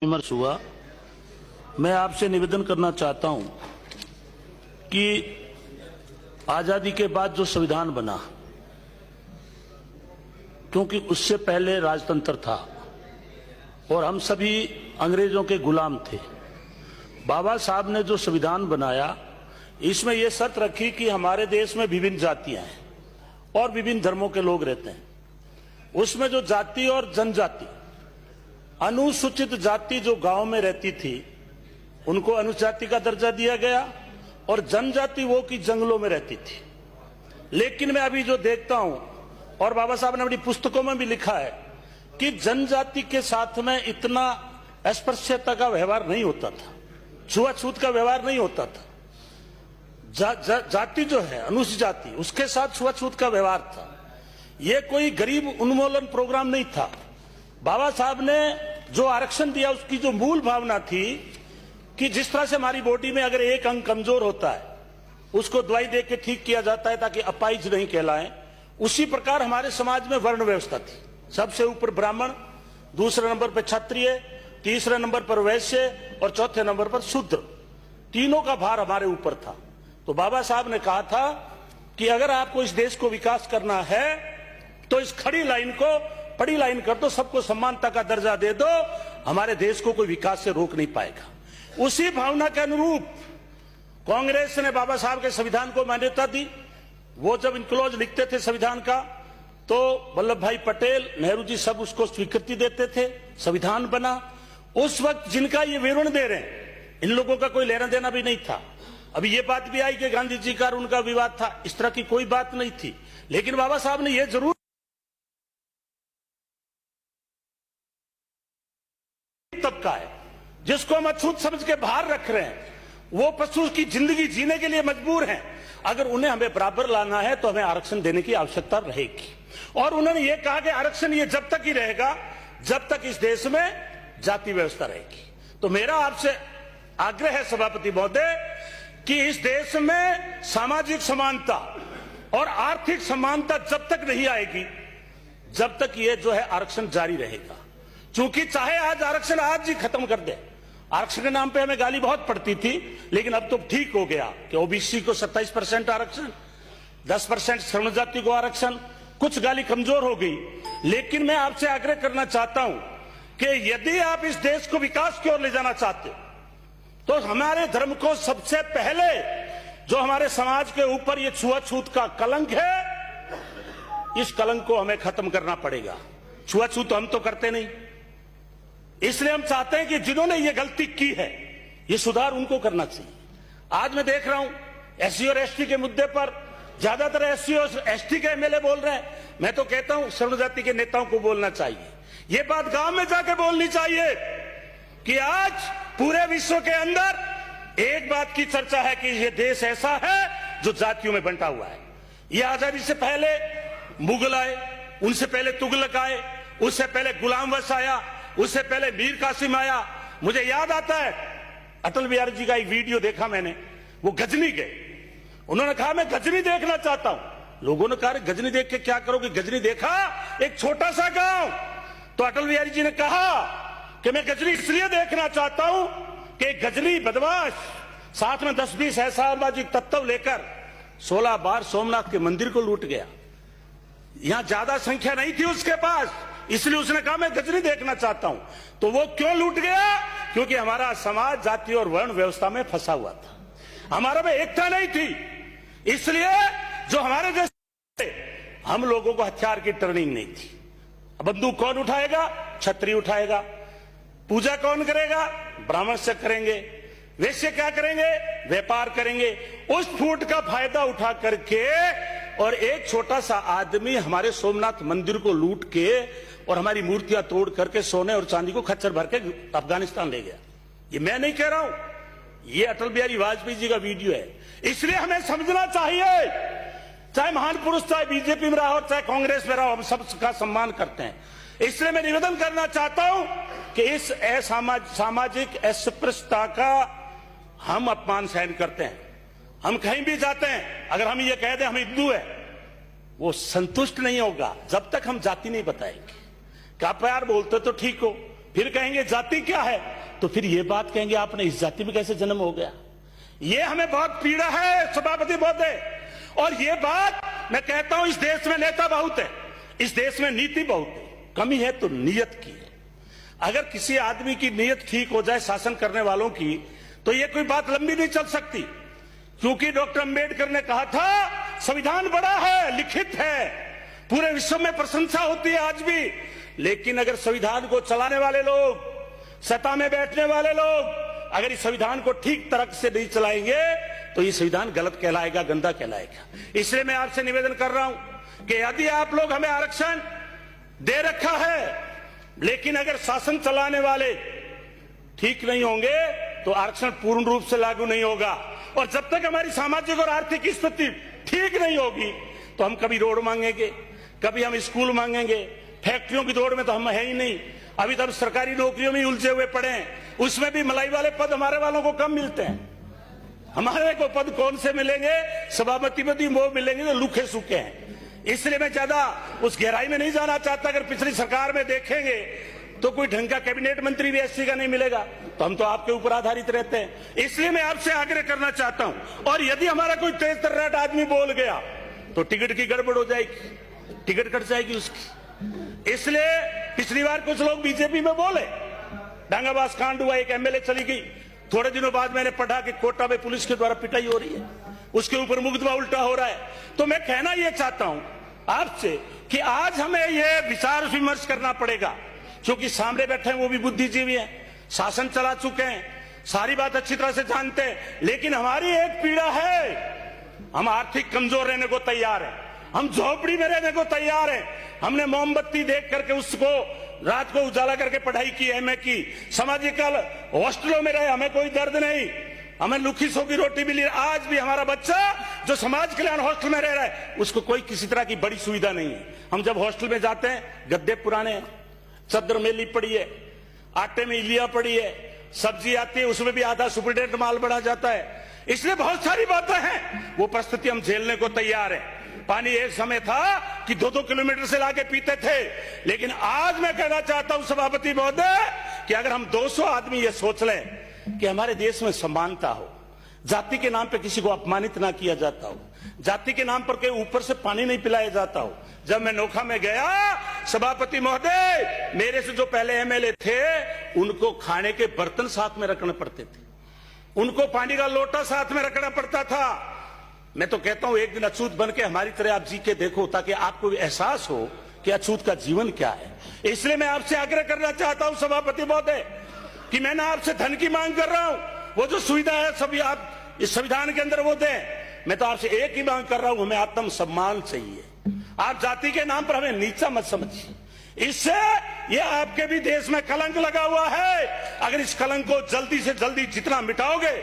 विमर्श हुआ, मैं आपसे निवेदन करना चाहता हूं कि आजादी के बाद जो संविधान बना, क्योंकि उससे पहले राजतंत्र था और हम सभी अंग्रेजों के गुलाम थे। बाबा साहब ने जो संविधान बनाया, इसमें यह शर्त रखी कि हमारे देश में विभिन्न जातियां हैं और विभिन्न धर्मों के लोग रहते हैं। उसमें जो जाति और जनजाति, अनुसूचित जाति जो गांव में रहती थी उनको अनुजाति का दर्जा दिया गया और जनजाति वो की जंगलों में रहती थी। लेकिन मैं अभी जो देखता हूं, और बाबा साहब ने अपनी पुस्तकों में भी लिखा है कि जनजाति के साथ में इतना अस्पृश्यता का व्यवहार नहीं होता था, छुआछूत का व्यवहार नहीं होता था। जाति जो है अनुसूचित जाति, उसके साथ छुआछूत का व्यवहार था। यह कोई गरीब उन्मूलन प्रोग्राम नहीं था। बाबा साहब ने जो आरक्षण दिया, उसकी जो मूल भावना थी कि जिस तरह से हमारी बॉडी में अगर एक अंग कमजोर होता है, उसको दवाई दे के ठीक किया जाता है ताकि अपाहिज नहीं कहलाएं, उसी प्रकार हमारे समाज में वर्ण व्यवस्था थी। सबसे ऊपर ब्राह्मण, दूसरे नंबर पर क्षत्रिय, तीसरे नंबर पर वैश्य और चौथे नंबर पर शूद्र। तीनों का भार हमारे ऊपर था। तो बाबा साहब ने कहा था कि अगर आपको इस देश को विकास करना है तो इस खड़ी लाइन को पड़ी लाइन कर दो, सबको समानता का दर्जा दे दो, हमारे देश को कोई विकास से रोक नहीं पाएगा। उसी भावना के अनुरूप कांग्रेस ने बाबा साहब के संविधान को मान्यता दी। वो जब इनक्लोज लिखते थे संविधान का, तो वल्लभ भाई पटेल, नेहरू जी सब उसको स्वीकृति देते थे, संविधान बना। उस वक्त जिनका ये विवरण दे रहे हैं, इन लोगों का कोई लेना देना भी नहीं था। अभी ये बात भी आई कि गांधी जी का और उनका विवाद था, इस तरह की कोई बात नहीं थी। लेकिन बाबा साहब ने यह जरूर तबका है जिसको हम अछूत समझ के बाहर रख रहे हैं, वो पशु की जिंदगी जीने के लिए मजबूर हैं। अगर उन्हें हमें बराबर लाना है तो हमें आरक्षण देने की आवश्यकता रहेगी। और उन्होंने ये कहा कि आरक्षण ये जब तक ही रहेगा जब तक इस देश में जाति व्यवस्था रहेगी। तो मेरा आपसे आग्रह है सभापति महोदय कि इस देश में सामाजिक समानता और आर्थिक समानता जब तक नहीं आएगी, जब तक ये जो है आरक्षण जारी रहेगा। क्योंकि चाहे आज आरक्षण आज ही खत्म कर दे, आरक्षण के नाम पे हमें गाली बहुत पड़ती थी, लेकिन अब तो ठीक हो गया कि ओबीसी को 27% आरक्षण, 10% श्रमण जाति को आरक्षण, कुछ गाली कमजोर हो गई। लेकिन मैं आपसे आग्रह करना चाहता हूं कि यदि आप इस देश को विकास की ओर ले जाना चाहते हो तो हमारे धर्म को सबसे पहले, जो हमारे समाज के ऊपर ये छुआछूत का कलंक है, इस कलंक को हमें खत्म करना पड़ेगा। छुआछूत हम तो करते नहीं, इसलिए हम चाहते हैं कि जिन्होंने ये गलती की है, ये सुधार उनको करना चाहिए। आज मैं देख रहा हूं एससी और एसटी के मुद्दे पर ज्यादातर एससी और एसटी के एमएलए बोल रहे हैं। मैं तो कहता हूं श्रमण जाति के नेताओं को बोलना चाहिए, ये बात गांव में जाके बोलनी चाहिए कि आज पूरे विश्व के अंदर एक बात की चर्चा है कि ये देश ऐसा है जो जातियों में बंटा हुआ है। ये आजादी से पहले मुगल आए, उनसे पहले तुगलक आए, उससे पहले गुलाम वंश आया, उससे पहले मीर कासिम आया। मुझे याद आता है अटल बिहारी जी का एक वीडियो देखा मैंने, वो गजनी गए, उन्होंने कहा मैं गजनी देखना चाहता हूं। लोगों ने कहा गजनी देख के क्या करोगे? गजनी देखा एक छोटा सा गांव। तो अटल बिहारी जी ने कहा कि मैं गजनी इसलिए देखना चाहता हूं कि गजनी बदमाश साथ में 10-20 असामाजिक तत्व लेकर 16 बार सोमनाथ के मंदिर को लूट गया। यहां ज्यादा संख्या नहीं थी उसके पास, इसलिए उसने कहा मैं गजनी देखना चाहता हूं। तो वो क्यों लूट गया? क्योंकि हमारा समाज जाति और वर्ण व्यवस्था में फंसा हुआ था, हमारा में एकता नहीं थी। इसलिए जो हमारे जैसे हम लोगों को हथियार की ट्रेनिंग नहीं थी। बंदूक कौन उठाएगा? क्षत्रिय उठाएगा। पूजा कौन करेगा? ब्राह्मण से करेंगे। वैश्य क्या करेंगे? व्यापार करेंगे। उस फूट का फायदा उठा करके और एक छोटा सा आदमी हमारे सोमनाथ मंदिर को लूट के और हमारी मूर्तियां तोड़ करके सोने और चांदी को खच्चर भर के अफगानिस्तान ले गया। ये मैं नहीं कह रहा हूं, ये अटल बिहारी वाजपेयी जी का वीडियो है। इसलिए हमें समझना चाहिए, चाहे महान पुरुष चाहे बीजेपी में रहा हो चाहे कांग्रेस में रहा हो, हम सबका सम्मान करते हैं। इसलिए मैं निवेदन करना चाहता हूं कि इस सामाजिक अस्पृश्यता का हम अपमान सहन करते हैं। हम कहीं भी जाते हैं, अगर हम ये कह दें हम हिंदू है, वो संतुष्ट नहीं होगा जब तक हम जाति नहीं बताएंगे। क्या प्यार बोलते तो ठीक हो, फिर कहेंगे जाति क्या है, तो फिर ये बात कहेंगे आपने इस जाति में कैसे जन्म हो गया। ये हमें बहुत पीड़ा है सभापति महोदय। और ये बात मैं कहता हूं, इस देश में नेता बहुत है, इस देश में नीति बहुत है, कमी है तो नीयत की है। अगर किसी आदमी की नीयत ठीक हो जाए शासन करने वालों की, तो ये कोई बात लंबी नहीं चल सकती। क्योंकि डॉक्टर अंबेडकर ने कहा था संविधान बड़ा है, लिखित है, पूरे विश्व में प्रशंसा होती है आज भी, लेकिन अगर संविधान को चलाने वाले लोग, सत्ता में बैठने वाले लोग अगर इस संविधान को ठीक तरह से नहीं चलाएंगे तो ये संविधान गलत कहलाएगा, गंदा कहलाएगा। इसलिए मैं आपसे निवेदन कर रहा हूं कि यदि आप लोग हमें आरक्षण दे रखा है, लेकिन अगर शासन चलाने वाले ठीक नहीं होंगे तो आरक्षण पूर्ण रूप से लागू नहीं होगा। और जब तक हमारी सामाजिक और आर्थिक स्थिति ठीक नहीं होगी तो हम कभी रोड मांगेंगे, कभी हम स्कूल मांगेंगे, फैक्ट्रियों की दौड़ में तो हम है ही नहीं। अभी तक सरकारी नौकरियों में उलझे हुए पड़े हैं, उसमें भी मलाई वाले पद हमारे वालों को कम मिलते हैं। हमारे को पद कौन से मिलेंगे, सभापति पद वो मिलेंगे जो लूखे सूखे हैं। इसलिए मैं ज्यादा उस गहराई में नहीं जाना चाहता। अगर पिछली सरकार में देखेंगे तो कोई ढंग का कैबिनेट मंत्री भी एससी का नहीं मिलेगा, तो हम तो आपके ऊपर आधारित रहते हैं। इसलिए मैं आपसे आग्रह करना चाहता हूं, और यदि हमारा कोई तेज तर्राट आदमी बोल गया तो टिकट की गड़बड़ हो जाएगी, टिकट कट जाएगी उसकी। इसलिए पिछली बार कुछ लोग बीजेपी में बोले, डांगाबाज कांड हुआ, एक एमएलए चली गई, थोड़े दिनों बाद मैंने पढ़ा कि कोटा में पुलिस के द्वारा पिटाई हो रही है, उसके ऊपर मुकदमा उल्टा हो रहा है। तो मैं कहना यह चाहता हूं आपसे कि आज हमें यह विचार विमर्श करना पड़ेगा, क्योंकि सामने बैठे हैं वो भी बुद्धिजीवी हैं, शासन चला चुके हैं, सारी बात अच्छी तरह से जानते हैं। लेकिन हमारी एक पीड़ा है, हम आर्थिक कमजोर रहने को तैयार हैं, हम झोपड़ी में रहने को तैयार हैं। हमने मोमबत्ती देख करके उसको रात को उजाला करके पढ़ाई की, एमए की, सामाजिक हॉस्टलों में रहे, हमें कोई दर्द नहीं, हमें लुखी सोखी रोटी मिली। आज भी हमारा बच्चा जो समाज कल्याण हॉस्टल में रह रहा है उसको कोई किसी तरह की बड़ी सुविधा नहीं है। हम जब हॉस्टल में जाते हैं, गद्दे पुराने हैं, चद्दर मेली पड़ी है, आटे में इलिया पड़ी है, सब्जी आती है उसमें भी आधा सुपरडेंट माल बढ़ा जाता है। इसलिए बहुत सारी बातें हैं, वो परिस्थिति हम झेलने को तैयार है। पानी एक समय था कि 2-2 किलोमीटर से लाके पीते थे, लेकिन आज मैं कहना चाहता हूं सभापति महोदय कि अगर हम 200 आदमी ये सोच लें कि हमारे देश में समानता हो, जाति के नाम पे किसी को अपमानित ना किया जाता हो, जाति के नाम पर के ऊपर से पानी नहीं पिलाया जाता हो। जब मैं नोखा में गया सभापति महोदय, मेरे से जो पहले एमएलए थे उनको खाने के बर्तन साथ में रखने पड़ते थे, उनको पानी का लोटा साथ में रखना पड़ता था। मैं तो कहता हूं एक दिन अछूत बन के हमारी तरह आप जी के देखो, ताकि आपको एहसास हो कि अछूत का जीवन क्या है। इसलिए मैं आपसे आग्रह करना चाहता हूं सभापति महोदय कि मैं ना आपसे धन की मांग कर रहा हूं, वो जो सुविधा है सभी आप इस संविधान के अंदर वो दें। मैं तो आपसे एक ही मांग कर रहा हूं, हमें आत्म सम्मान चाहिए। आप जाति के नाम पर हमें नीचा मत समझिए, इससे ये आपके भी देश में कलंक लगा हुआ है। अगर इस कलंक को जल्दी से जल्दी जितना मिटाओगे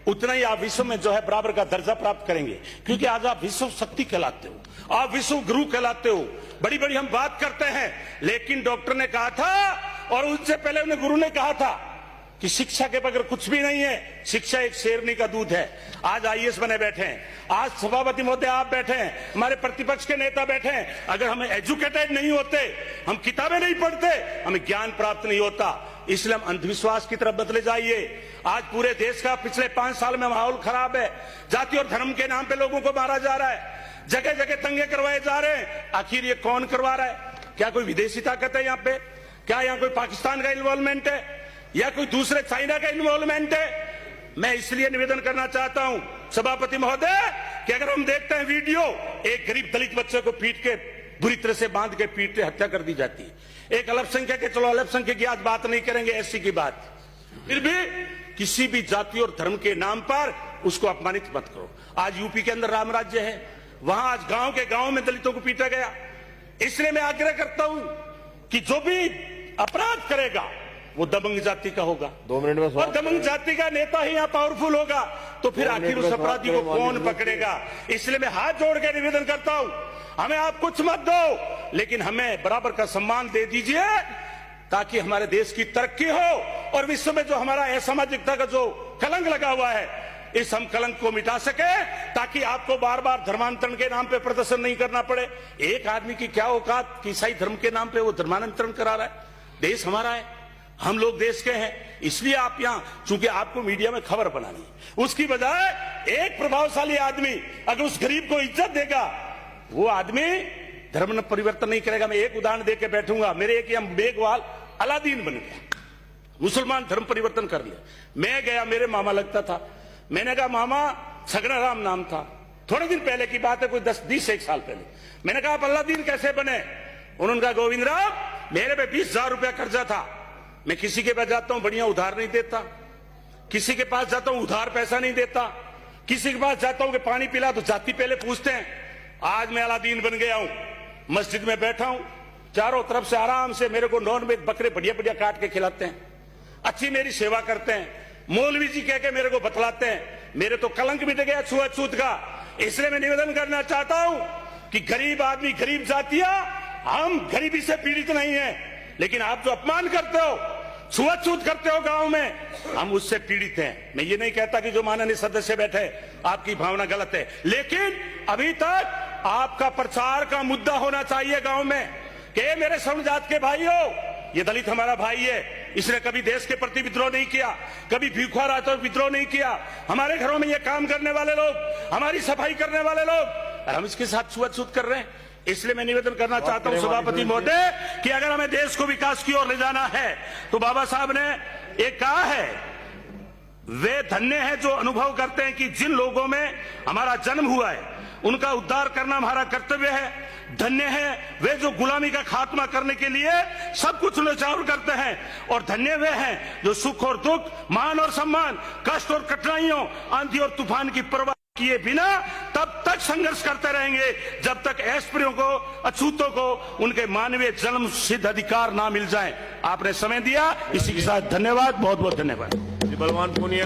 उतना ही आप विश्व में जो है बराबर का दर्जा प्राप्त करेंगे। क्योंकि आज आप विश्व शक्ति कहलाते हो, आप विश्व गुरु कहलाते हो, बड़ी बड़ी हम बात करते हैं, लेकिन डॉक्टर ने कहा था और उससे पहले उन्हें गुरु ने कहा था कि शिक्षा के बगैर कुछ भी नहीं है, शिक्षा एक शेरनी का दूध है। आज आईएएस बने बैठे हैं, आज सभापति महोदय आप बैठे हैं, हमारे प्रतिपक्ष के नेता बैठे हैं। अगर हम एजुकेटेड नहीं होते, हम किताबें नहीं पढ़ते, हमें ज्ञान प्राप्त नहीं होता। इसलिए हम अंधविश्वास की तरफ बदले जाइए। आज पूरे देश का पिछले 5 साल में माहौल खराब है, जाति और धर्म के नाम पे लोगों को मारा जा रहा है, जगह जगह दंगे करवाए जा रहे हैं। आखिर ये कौन करवा रहा है? क्या कोई विदेशी ताकत है यहाँ पे? क्या यहाँ कोई पाकिस्तान का इन्वॉल्वमेंट है या कोई दूसरे चाइना का इन्वॉल्वमेंट है? मैं इसलिए निवेदन करना चाहता हूं सभापति महोदय कि अगर हम देखते हैं वीडियो, एक गरीब दलित बच्चे को पीट के बुरी तरह से बांध के पीट के हत्या कर दी जाती है। एक अल्पसंख्यक के, चलो अल्पसंख्यक की आज बात नहीं करेंगे, एससी की बात, फिर भी किसी भी जाति और धर्म के नाम पर उसको अपमानित मत करो। आज यूपी के अंदर राम राज्य है, वहां आज गांव के गांव में दलितों को पीटा गया। इसलिए मैं आग्रह करता हूं कि जो भी अपराध करेगा वो दबंग जाति का होगा, 2 मिनट में, और दबंग जाति का नेता ही यहाँ पावरफुल होगा, तो फिर आखिर उस अपराधी को कौन पकड़ेगा? इसलिए मैं हाथ जोड़ के निवेदन करता हूं, हमें आप कुछ मत दो, लेकिन हमें बराबर का सम्मान दे दीजिए, ताकि हमारे देश की तरक्की हो और विश्व में जो हमारा असामाजिकता का जो कलंक लगा हुआ है, इस हम कलंक को मिटा सके, ताकि आपको बार बार धर्मांतरण के नाम पे प्रदर्शन नहीं करना पड़े। एक आदमी की क्या औकात कि ईसाई धर्म के नाम पे वो धर्मांतरण करा रहा है? देश हमारा है, हम लोग देश के हैं, इसलिए आप यहां, चूंकि आपको मीडिया में खबर बनानी है, उसकी बजाय एक प्रभावशाली आदमी अगर उस गरीब को इज्जत देगा, वो आदमी धर्म परिवर्तन नहीं करेगा। मैं एक उदाहरण देके बैठूंगा। मेरे एक बेगवाल अलादीन बन गया, मुसलमान धर्म परिवर्तन कर लिया। मैं गया, मेरे मामा लगता था, मैंने कहा मामा, सगना राम नाम था, थोड़े दिन पहले की बात है, कोई 10 एक साल पहले। मैंने कहा आप अलादीन कैसे बने? उन्होंने कहा गोविंद राम, मेरे पे 20,000 रुपया कर्जा था, मैं किसी के पास जाता हूं बढ़िया उधार नहीं देता, किसी के पास जाता हूं उधार पैसा नहीं देता, किसी के पास जाता हूं कि पानी पिला तो जाति पहले पूछते हैं। आज मैं अलादीन बन गया हूं, मस्जिद में बैठा हूं, चारों तरफ से आराम से मेरे को नॉन वेज बकरे बढ़िया बढ़िया काट के खिलाते हैं, अच्छी मेरी सेवा करते हैं, मौलवी जी कह के मेरे को बतलाते हैं, मेरे तो कलंक मिट गया छुआछूत का। इसलिए मैं निवेदन करना चाहता हूं कि गरीब आदमी, गरीब जातियां, हम गरीबी से पीड़ित नहीं है, लेकिन आप जो अपमान करते हो, छुआछूत करते हो गांव में, हम उससे पीड़ित हैं। मैं ये नहीं कहता कि जो माननीय सदस्य बैठे आपकी भावना गलत है, लेकिन अभी तक आपका प्रचार का मुद्दा होना चाहिए गांव में कि मेरे सवर्ण जात के भाइयों, ये दलित हमारा भाई है, इसने कभी देश के प्रति विद्रोह नहीं किया, कभी भीखा रहा तो विद्रोह नहीं किया, हमारे घरों में ये काम करने वाले लोग, हमारी सफाई करने वाले लोग, और हम इसके साथ छुआछूत कर रहे हैं। इसलिए मैं निवेदन करना चाहता हूं सभापति महोदय कि अगर हमें देश को विकास की ओर ले जाना है तो बाबा साहब ने एक कहा है, वे धन्य हैं जो अनुभव करते हैं कि जिन लोगों में हमारा जन्म हुआ है उनका उद्धार करना हमारा कर्तव्य है। धन्य है वे जो गुलामी का खात्मा करने के लिए सब कुछ न्यौछावर करते हैं, और धन्य वे हैं जो सुख और दुख, मान और सम्मान, कष्ट और कठिनाइयों, आंधी और तूफान की परवाह किए बिना तब तक संघर्ष करते रहेंगे जब तक एस्प्रियों को, अछूतों को उनके मानवीय जन्म सिद्ध अधिकार ना मिल जाए। आपने समय दिया, इसी के साथ धन्यवाद, बहुत बहुत धन्यवाद। बलवान पुनिया।